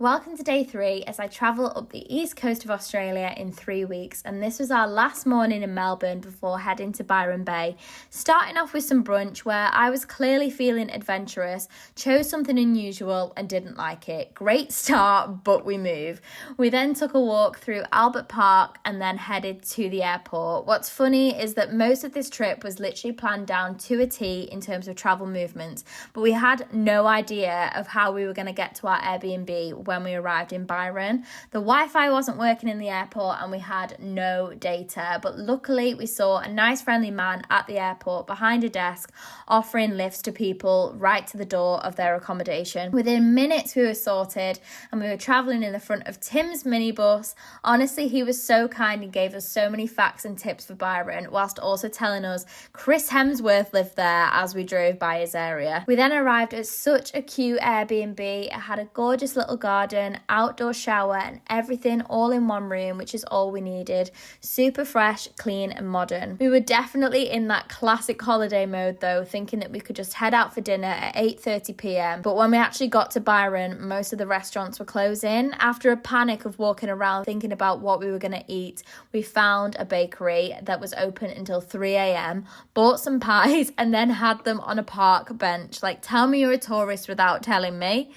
Welcome to day 3 as I travel up the east coast of Australia in 3 weeks, and this was our last morning in Melbourne before heading to Byron Bay. Starting off with some brunch where I was clearly feeling adventurous, chose something unusual and didn't like it. Great start, but we move. We then took a walk through Albert Park and then headed to the airport. What's funny is that most of this trip was literally planned down to a T in terms of travel movements, but we had no idea of how we were going to get to our Airbnb when we arrived in Byron. The Wi-Fi wasn't working in the airport and we had no data, but luckily we saw a nice friendly man at the airport behind a desk offering lifts to people right to the door of their accommodation. Within minutes we were sorted and we were traveling in the front of Tim's minibus. Honestly, he was so kind and gave us so many facts and tips for Byron, whilst also telling us Chris Hemsworth lived there as we drove by his area. We then arrived at such a cute Airbnb. It had a gorgeous little garden, outdoor shower and everything all in one room, which is all we needed. Super fresh, clean and modern. We were definitely in that classic holiday mode though, thinking that we could just head out for dinner at 8:30 p.m. But when we actually got to Byron, most of the restaurants were closing. After a panic of walking around thinking about what we were going to eat, we found a bakery that was open until 3 a.m, bought some pies and then had them on a park bench. Like, tell me you're a tourist without telling me.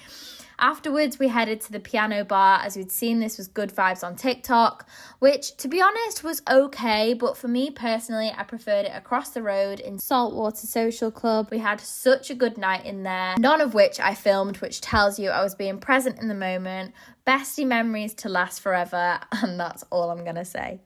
Afterwards, we headed to the piano bar as we'd seen this was good vibes on TikTok, which to be honest was okay, but for me personally, I preferred it across the road in Saltwater Social Club. We had such a good night in there, none of which I filmed, which tells you I was being present in the moment. Bestie memories to last forever, and that's all I'm gonna say.